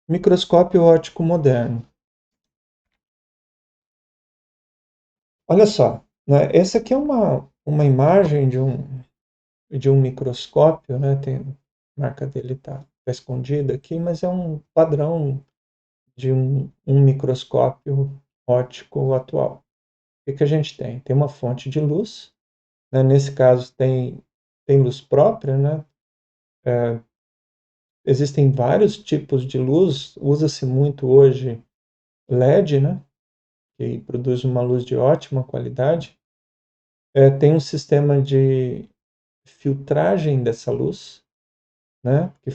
Microscópio óptico moderno. Olha só, né? Essa aqui é uma imagem de um microscópio, né? Tem, a marca dele está escondida aqui, mas é um padrão de um microscópio óptico atual. O que a gente tem? Tem uma fonte de luz, né? Nesse caso tem luz própria, né? Existem vários tipos de luz, usa-se muito hoje LED, né? Que produz uma luz de ótima qualidade. Tem um sistema de filtragem dessa luz, né, que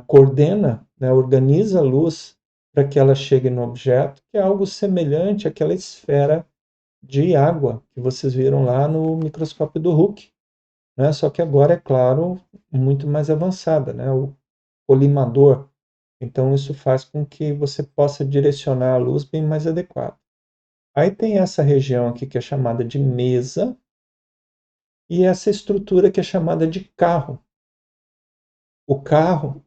coordena, né, organiza a luz para que ela chegue no objeto, que é algo semelhante àquela esfera de água que vocês viram lá no microscópio do Hooke, né, só que agora, é claro, muito mais avançada, né, o colimador. Então, isso faz com que você possa direcionar a luz bem mais adequada. Aí tem essa região aqui que é chamada de mesa, e essa estrutura que é chamada de carro. O carro,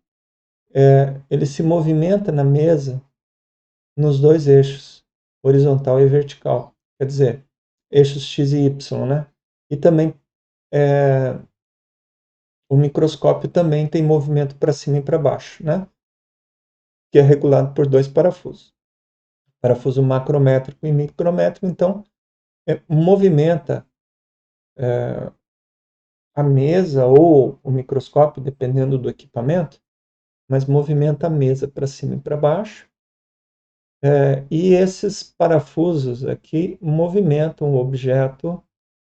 ele se movimenta na mesa nos dois eixos, horizontal e vertical. Quer dizer, eixos X e Y, né? E também é, o microscópio também tem movimento para cima e para baixo, né? Que é regulado por dois parafusos. Parafuso macrométrico e micrométrico, então, movimenta a mesa ou o microscópio, dependendo do equipamento, mas movimenta a mesa para cima e para baixo. E esses parafusos aqui movimentam o objeto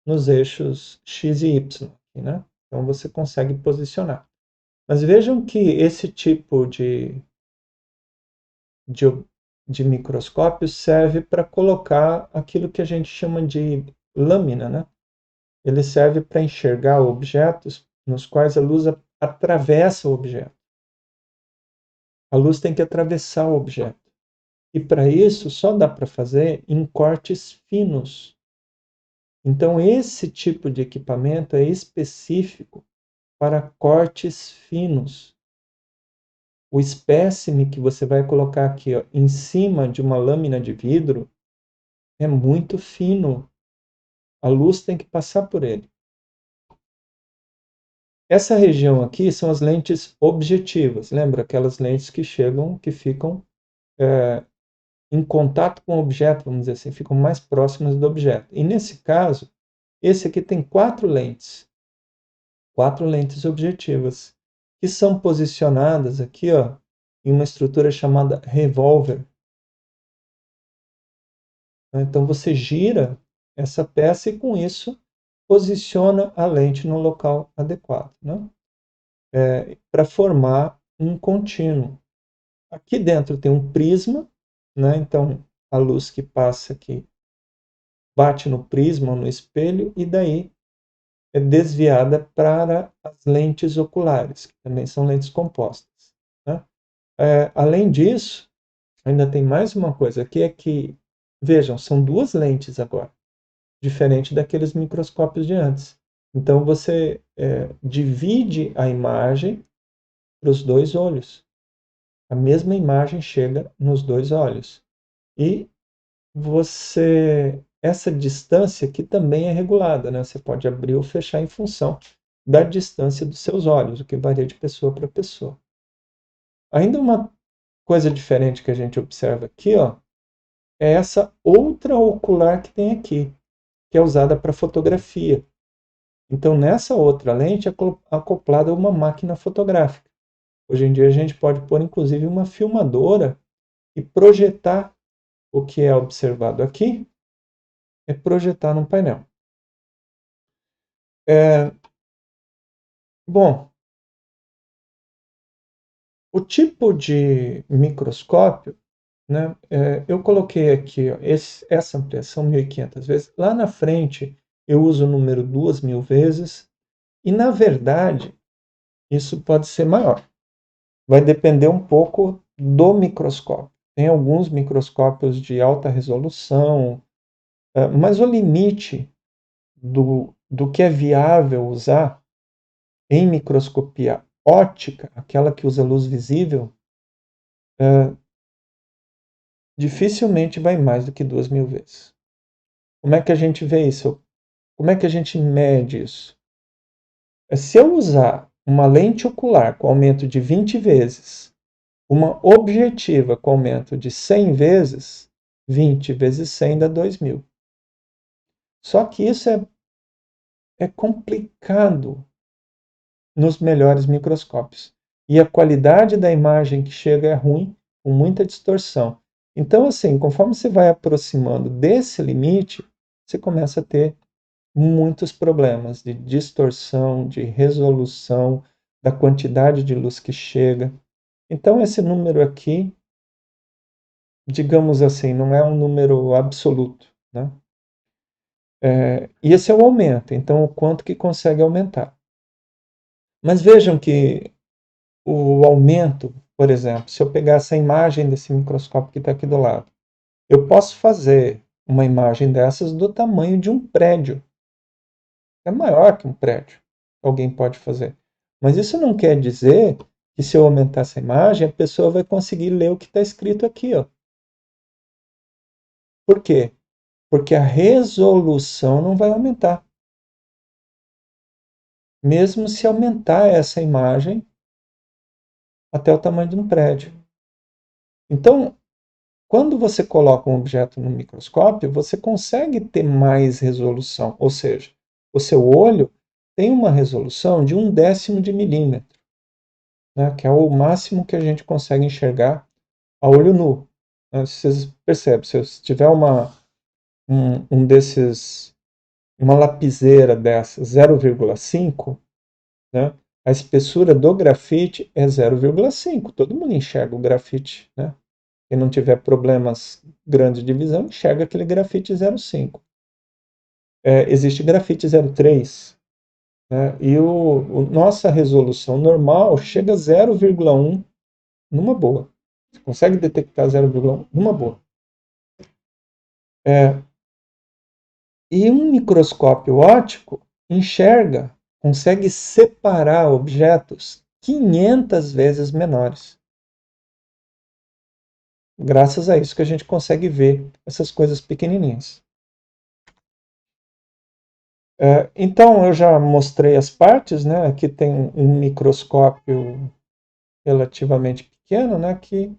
nos eixos X e Y, né? Então você consegue posicionar. Mas vejam que esse tipo de, de microscópio serve para colocar aquilo que a gente chama de lâmina, né? Ele serve para enxergar objetos nos quais a luz atravessa o objeto. A luz tem que atravessar o objeto. E para isso só dá para fazer em cortes finos. Então, esse tipo de equipamento é específico para cortes finos. O espécime que você vai colocar aqui, ó, em cima de uma lâmina de vidro é muito fino. A luz tem que passar por ele. Essa região aqui são as lentes objetivas. Lembra aquelas lentes que ficam em contato com o objeto, vamos dizer assim, ficam mais próximas do objeto. E nesse caso, esse aqui tem quatro lentes objetivas, que são posicionadas aqui, ó, em uma estrutura chamada revólver. Então você gira essa peça e com isso posiciona a lente no local adequado, né? Para formar um contínuo. Aqui dentro tem um prisma, né? Então a luz que passa aqui bate no prisma ou no espelho e daí é desviada para as lentes oculares, que também são lentes compostas, né? Além disso, ainda tem mais uma coisa aqui, é que, vejam, são duas lentes agora, diferente daqueles microscópios de antes. Então você divide a imagem para os dois olhos. A mesma imagem chega nos dois olhos. E essa distância aqui também é regulada, né? Você pode abrir ou fechar em função da distância dos seus olhos, o que varia de pessoa para pessoa. Ainda uma coisa diferente que a gente observa aqui, ó, é essa outra ocular que tem aqui, que é usada para fotografia. Então, nessa outra lente é acoplada uma máquina fotográfica. Hoje em dia a gente pode pôr inclusive uma filmadora e projetar o que é observado aqui, é projetar num painel. Bom, o tipo de microscópio, né, eu coloquei aqui ó, essa ampliação 1.500 vezes. Lá na frente eu uso o número 2.000 vezes. E na verdade, isso pode ser maior. Vai depender um pouco do microscópio. Tem alguns microscópios de alta resolução, mas o limite do que é viável usar em microscopia ótica, aquela que usa luz visível, dificilmente vai mais do que 2.000 vezes. Como é que a gente vê isso? Como é que a gente mede isso? Se eu usar uma lente ocular com aumento de 20 vezes, uma objetiva com aumento de 100 vezes, 20 vezes 100 dá 2.000. Só que isso é complicado nos melhores microscópios. E a qualidade da imagem que chega é ruim, com muita distorção. Então, assim, conforme você vai aproximando desse limite, você começa a ter muitos problemas de distorção, de resolução, da quantidade de luz que chega. Então, esse número aqui, digamos assim, não é um número absoluto, né? E esse é o aumento, então o quanto que consegue aumentar. Mas vejam que o aumento, por exemplo, se eu pegar essa imagem desse microscópio que está aqui do lado, eu posso fazer uma imagem dessas do tamanho de um prédio. É maior que um prédio. Alguém pode fazer. Mas isso não quer dizer que se eu aumentar essa imagem, a pessoa vai conseguir ler o que está escrito aqui. Ó. Por quê? Porque a resolução não vai aumentar. Mesmo se aumentar essa imagem até o tamanho de um prédio. Então, quando você coloca um objeto no microscópio, você consegue ter mais resolução, ou seja, o seu olho tem uma resolução de 1/10 de milímetro, né, que é o máximo que a gente consegue enxergar a olho nu. Vocês percebem, se tiver um desses, uma lapiseira dessa 0,5, né, a espessura do grafite é 0,5. Todo mundo enxerga o grafite, né? Quem não tiver problemas grandes de visão, enxerga aquele grafite 0,5. Existe grafite 0,3, né? E nossa resolução normal chega a 0,1 numa boa. Você consegue detectar 0,1 numa boa. E um microscópio óptico enxerga, consegue separar objetos 500 vezes menores. Graças a isso que a gente consegue ver essas coisas pequenininhas. Então, eu já mostrei as partes, né? Aqui tem um microscópio relativamente pequeno, né? Que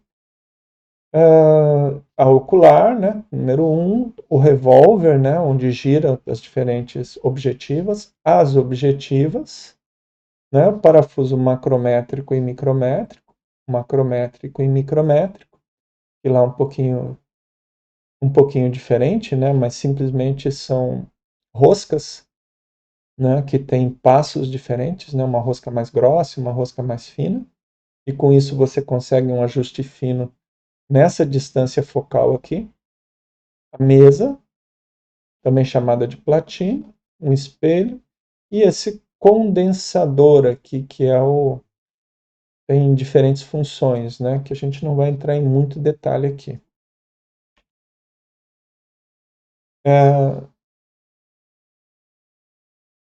a ocular, né? Número 1, o revólver, né? Onde gira as diferentes objetivas, as objetivas, né? O parafuso macrométrico e micrométrico, macrométrico e micrométrico, que lá um pouquinho diferente, né? Mas simplesmente são roscas, né, que tem passos diferentes, né, uma rosca mais grossa e uma rosca mais fina, e com isso você consegue um ajuste fino nessa distância focal aqui. A mesa, também chamada de platina, um espelho, e esse condensador aqui, que tem diferentes funções, né, que a gente não vai entrar em muito detalhe aqui.